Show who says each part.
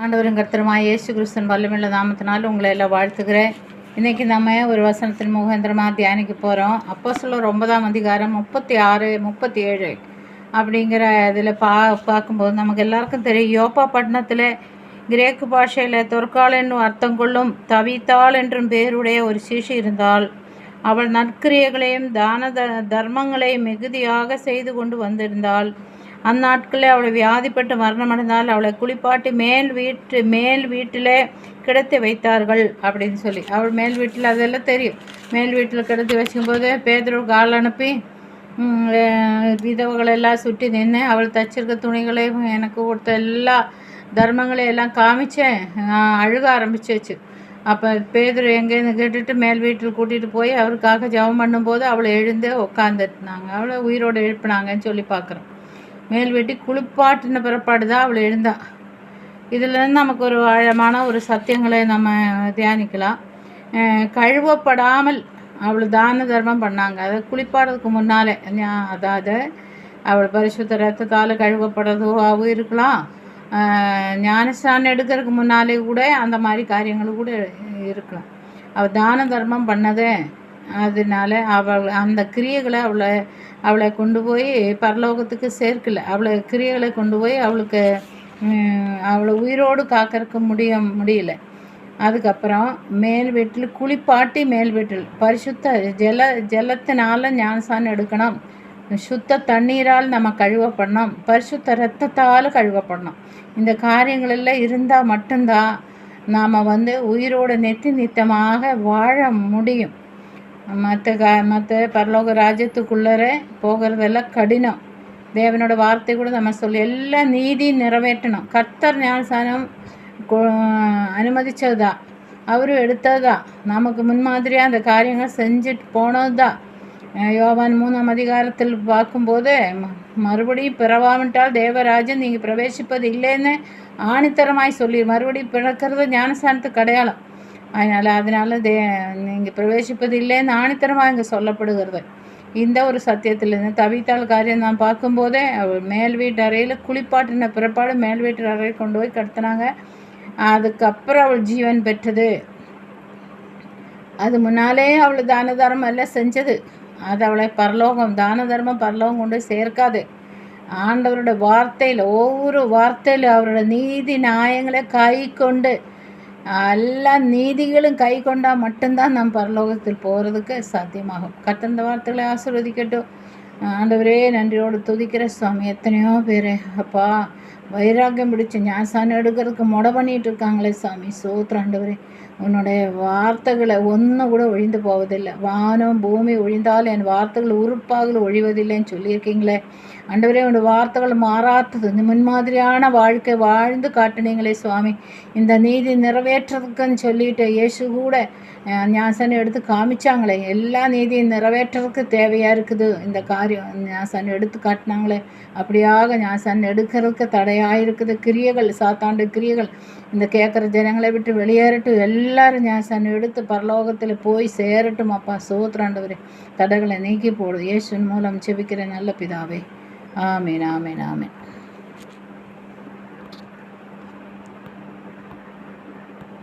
Speaker 1: ஆண்டவரும் கர்த்தருமாய் இயேசு கிறிஸ்துவின் வல்லமையுள்ள நாமத்தினால் உங்களை எல்லாம் வாழ்த்துக்கிறேன். இன்றைக்கி நம்ம ஒரு வசனத்தின் முகாந்திரமாக தியானிக்க போகிறோம். அப்போஸ்தலர் 9ஆம் அதிகாரம் 36, 37 அப்படிங்கிற இதில் பார்க்கும்போது நமக்கு எல்லாருக்கும் தெரியும். யோப்பா பட்டணத்தில் கிரேக்கு பாஷையில் தொற்கால் என்னும் அர்த்தம் கொள்ளும் தவித்தாள் என்றும் பேருடைய ஒரு சீஷி இருந்தாள். அவள் நற்கிரியைகளையும் தான தர்மங்களையும் மிகுதியாக செய்து கொண்டு வந்திருந்தாள். அந்நாட்களில் அவளை வியாதிப்பட்டு மரணமடைந்தால் அவளை குளிப்பாட்டி மேல் வீட்டில் கிடத்தி வைத்தார்கள் அப்படின்னு சொல்லி. அவள் மேல் வீட்டில் அதெல்லாம் தெரியும். மேல் வீட்டில் கிடத்தி வச்சுக்கும்போது பேதுரு கால் அனுப்பி விதவைகளெல்லாம் சுற்றி நின்று அவள் தச்சிருக்க துணிகளையும் எனக்கு கொடுத்த எல்லா தர்மங்களையும் எல்லாம் காமிச்சேன். அழுக ஆரம்பிச்சிச்சு. அப்போ பேதுரு எங்கேருந்து கேட்டுட்டு மேல் வீட்டில் கூட்டிகிட்டு போய் அவருக்காக ஜெபம் பண்ணும்போது அவளை எழுந்து உட்காந்துட்டுனாங்க. அவளை உயிரோடு எழுப்பினாங்கன்னு சொல்லி பார்க்குறோம். மேல் வீட்டி குளிப்பாட்டின பிறப்பாடு தான் அவள் எழுந்தா. இதிலேருந்து நமக்கு ஒரு ஆழமான ஒரு சத்தியங்களை நம்ம தியானிக்கலாம். கழுவப்படாமல் அவள் தான தர்மம் பண்ணாங்க. அதை குளிப்பாடுறதுக்கு முன்னாலே, அதாவது அவள் பரிசுத்த ரத்தத்தால் கழுவப்படுறதுவாகவும் இருக்கலாம். ஞானஸ்நானம் எடுக்கிறதுக்கு முன்னாலே கூட அந்த மாதிரி காரியங்கள் கூட இருக்கலாம். அவள் தான தர்மம் பண்ணதே அதனால அவள் அந்த கிரியைகளை அவளை கொண்டு போய் பரலோகத்துக்கு சேர்க்கலை. அவளை கிரியைகளை கொண்டு போய் அவளை உயிரோடு காக்கிறதுக்கு முடியல. அதுக்கப்புறம் மேல் வீட்டில் குளிப்பாட்டி மேல் வீட்டில் பரிசுத்த ஜலத்தினால ஞானஸ்நானம் எடுக்கணும். சுத்த தண்ணீரால் நம்ம கழுவப்படணும். பரிசுத்த இரத்தத்தால் கழுவப்படணும். இந்த காரியங்களெல்லாம் இருந்தால் மட்டும்தான் நாம் உயிரோடு நித்தமாக வாழ முடியும். மற்ற பரலோக ராஜ்யத்துக்குள்ளே போகிறதெல்லாம் கடினம். தேவனோட வார்த்தை கூட நம்ம சொல்லி எல்லா நீதியும் நிறைவேற்றணும். கர்த்தர் ஞானஸ்நானம் அனுமதித்தது தான், அவரும் எடுத்தது தான், நமக்கு முன்மாதிரியாக அந்த காரியங்கள் செஞ்சுட்டு போனது தான். யோவான் 3ஆம் அதிகாரத்தில் பார்க்கும்போது மறுபடியும் பிறவாவிட்டால் தேவராஜன் நீங்கள் பிரவேசிப்பது இல்லைன்னு ஆணித்தரமாய் சொல்லி மறுபடியும் பிறக்கிறது ஞானஸ்நானத்துக்கு அடையாளம். அதனால் நீங்கள் பிரவேசிப்பது இல்லைன்னு ஆணித்தரமாக இங்கே சொல்லப்படுகிறது. இந்த ஒரு சத்தியத்திலேருந்து தவித்தாள் காரியம் நான் பார்க்கும்போதே அவள் மேல் வீட்டு அறையில் குளிப்பாட்டின பிறப்பாடு மேல் வீட்டு அறையில் கொண்டு போய் கடத்தினாங்க. அதுக்கப்புறம் அவள் ஜீவன் பெற்றது. அது முன்னாலே அவள் தான தர்மம் எல்லாம் செஞ்சது. அது அவளை தான தர்மம் பரலோகம் கொண்டு சேர்க்காது. ஆண்டவரோட வார்த்தையில் ஒவ்வொரு வார்த்தையில் அவரோட நீதி நியாயங்களை கை கொண்டு எல்லா நீதிகளும் கை கொண்டால் மட்டும்தான் நம் பரலோகத்தில் போகிறதுக்கு சாத்தியமாகும். கர்த்தர் வார்த்தைகளை ஆசீர்வதிக்கட்டும். ஆண்டவரே நன்றியோடு துதிக்கிற சுவாமி. எத்தனையோ பேர் அப்பா வைராக்கியம் பிடிச்சி ஞானஸ்நானம் எடுக்கிறதுக்கு முடை பண்ணிகிட்டு இருக்காங்களே சாமி. சோத்திரம் ஆண்டவரே. உன்னுடைய வார்த்தைகளை ஒன்று கூட ஒழிந்து போவதில்லை. வானம் பூமி ஒழிந்தால் என் வார்த்தைகள் உறுப்பாக ஒழிவதில்லைன்னு சொல்லியிருக்கீங்களே ஆண்டவரே. உன்னோட வார்த்தைகள் மாறாத்தது. இந்த முன்மாதிரியான வாழ்க்கை வாழ்ந்து காட்டினீங்களே சுவாமி. இந்த நீதி நிறைவேற்றுறதுக்குன்னு சொல்லிட்டு இயேசு கூட ஞானஸ்நானம் எடுத்து காமிச்சாங்களே. எல்லா நீதியும் நிறைவேற்றுறதுக்கு தேவையாக இருக்குது இந்த காரியம். ஞானஸ்நானம் எடுத்து காட்டினாங்களே. அப்படியாக ஞானஸ்நானம் எடுக்கிறதுக்கு தடையாக இருக்குது கிரியைகள், சாத்தாண்டு கிரியைகள். இந்த கேட்குற ஜனங்களை விட்டு வெளியேறட்டும். எல்லாரும் ஞானஸ்நானம் எடுத்து பரலோகத்தில் போய் சேரட்டும் அப்பா. சோத்திராண்டவரே தடைகளை நீக்கி போடு. இயேசுவின் மூலம் செபிக்கிற நல்ல பிதாவே. ஆமேன், ஆமேன், ஆமேன்.